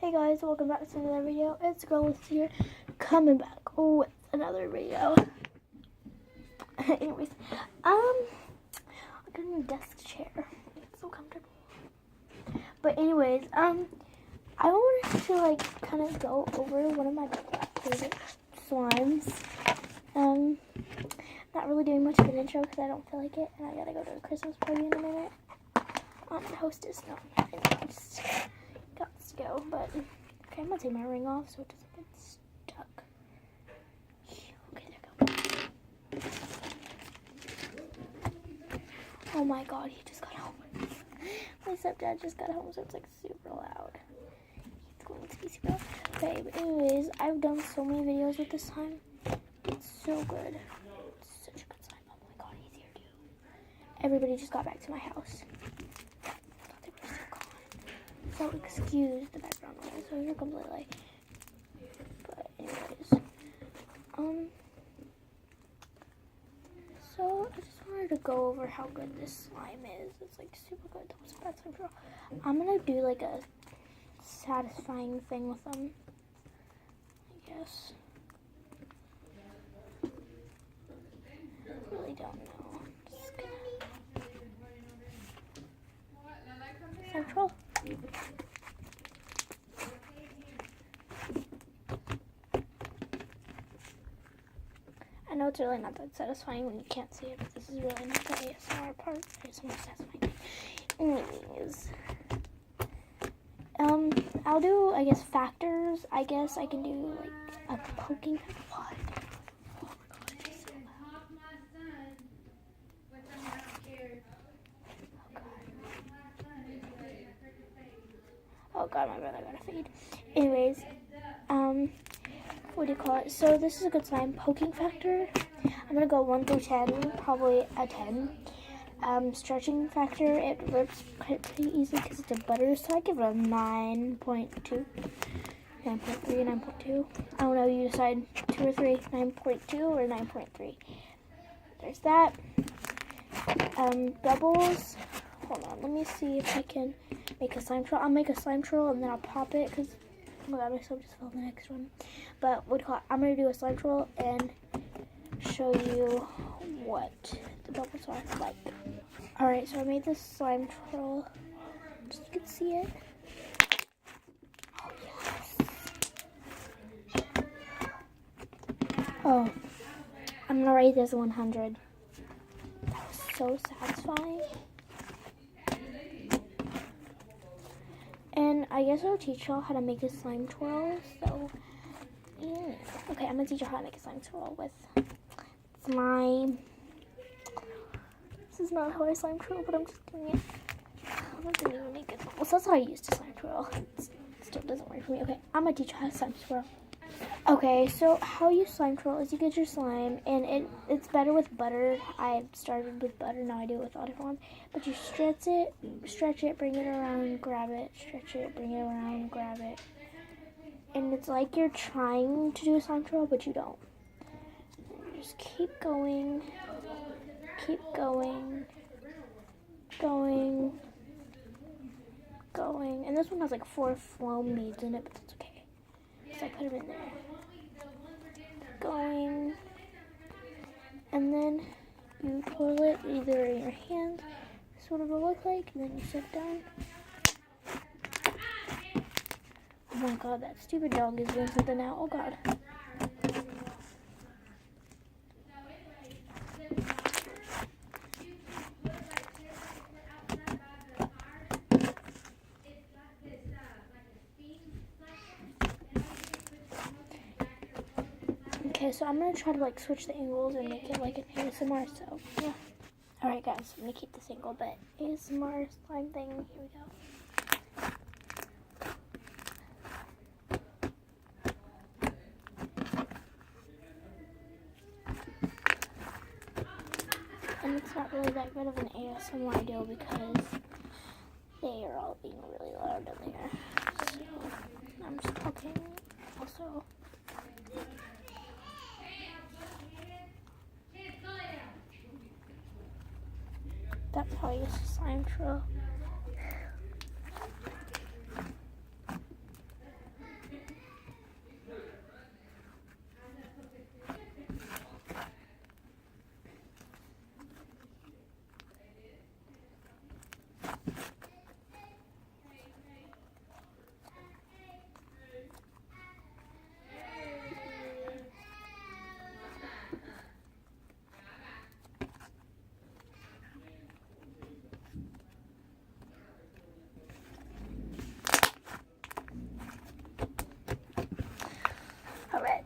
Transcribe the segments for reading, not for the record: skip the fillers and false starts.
Hey guys, welcome back to another video. It's Girl here, coming back with another video. Anyways, I got a new desk chair. It's so comfortable. But anyways, I wanted to kind of go over one of my favorite slimes. Not really doing much of an intro because I don't feel like it, and I gotta go to a Christmas party in a minute. Hostess, no, I just got to go, but okay, I'm gonna take my ring off so it doesn't get stuck. Okay, there we go. Oh my god, he just got home. My stepdad just got home, so it's like super loud. He's going to be super loud. Okay, but anyways, I've done so many videos with this slime. It's so good. It's such a good slime. Oh my god, he's here too. Everybody just got back to my house. So excuse the background noise. So here comes Lily. But anyways, so I just wanted to go over how good this slime is. It's like super good. That was a bad slime. I'm gonna do like a satisfying thing with them, I guess. I really don't know. Just gonna Central. I know it's really not that satisfying when you can't see it, but this is really not the ASMR part. It's more satisfying. Anyways, I'll do, I guess, factors. I guess I can do like a poking. What? Oh my god, it's so loud. Oh god, my brother got a fade. Anyways, what do you call it? So this is a good slime. Poking factor, I'm gonna go 1 through 10, probably a 10. Stretching factor, it rips pretty easily because it's a butter, so I give it a 9.2, 9.3, 9.2. I don't know, you decide 2 or 3, 9.2 or 9.3. There's that. Bubbles. Hold on, let me see if I can make a slime troll. I'll make a slime troll and then I'll pop it because, oh my god, my soap just fell in the next one. But what do you call it? I'm going to do a slime troll and show you what the bubbles are like. Alright, so I made this slime troll. Just so you can see it. Oh, yes. Oh, I'm going to rate this 100. That was so satisfying. And I guess I'll teach y'all how to make a slime twirl. So, yeah. Okay, I'm going to teach you how to make a slime twirl with slime. This is not how I slime twirl, but I'm just doing it. I'm not doing it make it. Well, so that's how I used to slime twirl. It still doesn't work for me. Okay, I'm going to teach you how to slime twirl. Okay, so how you slime twirl is you get your slime, and it's better with butter. I started with butter, now I do it with olive oil. But you stretch it, bring it around, grab it, stretch it, bring it around, grab it. And it's like you're trying to do a slime twirl, but you don't. And you just keep going, going. And this one has like 4 foam beads in it, but that's okay. So I put them in there. Going, and then you twirl it either in your hand. This is what it'll look like, and then you sit down. Oh my god, that stupid dog is doing something now. Oh god. Okay, so I'm gonna try to switch the angles and make it like an ASMR, so yeah. Alright guys, I'm gonna keep this angle, but ASMR slime thing, here we go. And it's not really that good of an ASMR video because they are all being really loud in there. So I'm just talking also. That's how I use the slime troll.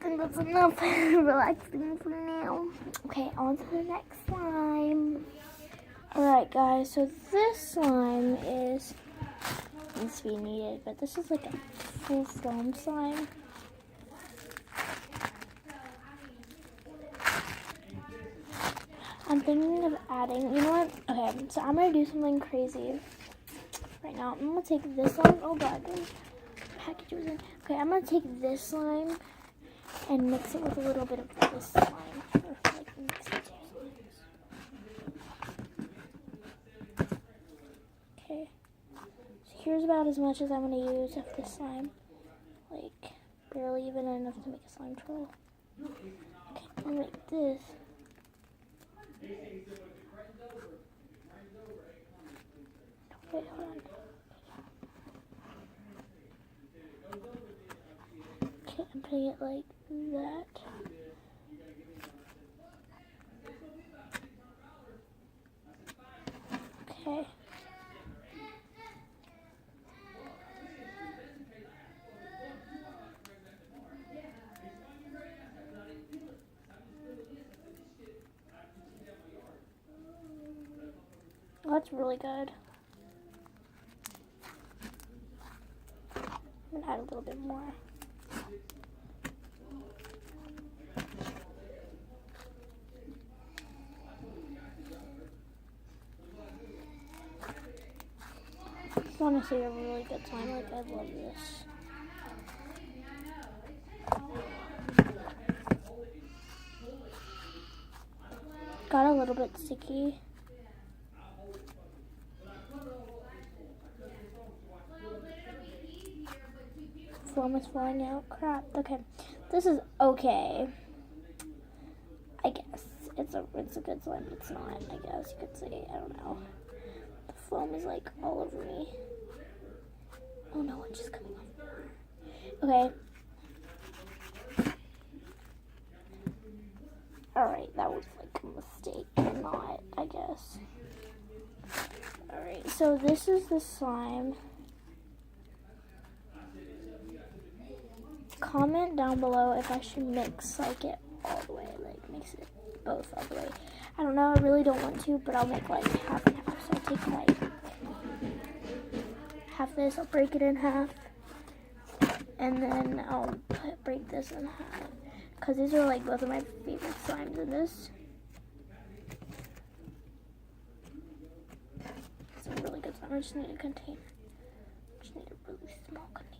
think that's enough relaxing for now. Okay, on to the next slime. Alright guys, so this slime needs to be needed, but this is like a full foam slime. I'm thinking of adding, you know what? Okay, so I'm gonna do something crazy right now. I'm gonna take this slime. Oh god, the package was in. Okay, I'm gonna take this slime and mix it with a little bit of this slime. Or like mix the two slimes. Okay. So here's about as much as I'm gonna use of this slime. Like barely even enough to make a slime twirl. Okay, I'm gonna make this. Wait, hold on. Okay, I'm putting it like that. Okay. Oh, that's really good. I'm gonna add a little bit more. It's honestly a really good slime. Like, I love this. Got a little bit sticky. Foam is falling out. Crap. Okay, this is okay. I guess it's a good slime, but it's not. I guess you could say. I don't know. The foam is like all over me. Oh no, it's just coming off. Okay. Alright, that was like a mistake. Or not, I guess. Alright, so this is the slime. Comment down below if I should mix like it all the way, like mix it both all the way. I don't know, I really don't want to, but I'll make like half and half. So I'll take like half this, I'll break it in half, and then I'll break this in half. Because these are like both of my favorite slimes in this. It's a really good slime. I just need a container. I just need a really small container.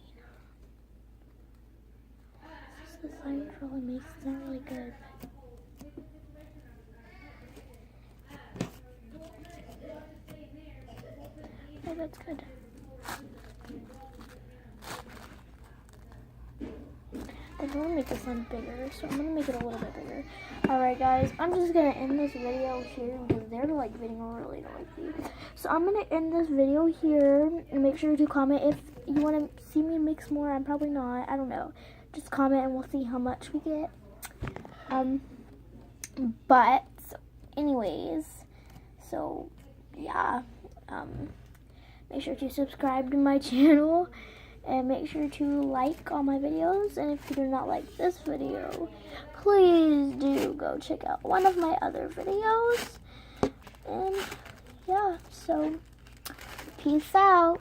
The slime really makes it sound really good. Okay, that's good. I want to make this one bigger, so I'm going to make it a little bit bigger. Alright guys, I'm just going to end this video here because they're like getting really noisy. So I'm going to end this video here, and make sure to comment if you want to see me mix more. I'm probably not, I don't know. Just comment and we'll see how much we get. But anyways, so yeah, make sure to subscribe to my channel and make sure to like all my videos. And if you do not like this video, please do go check out one of my other videos. And yeah, so peace out.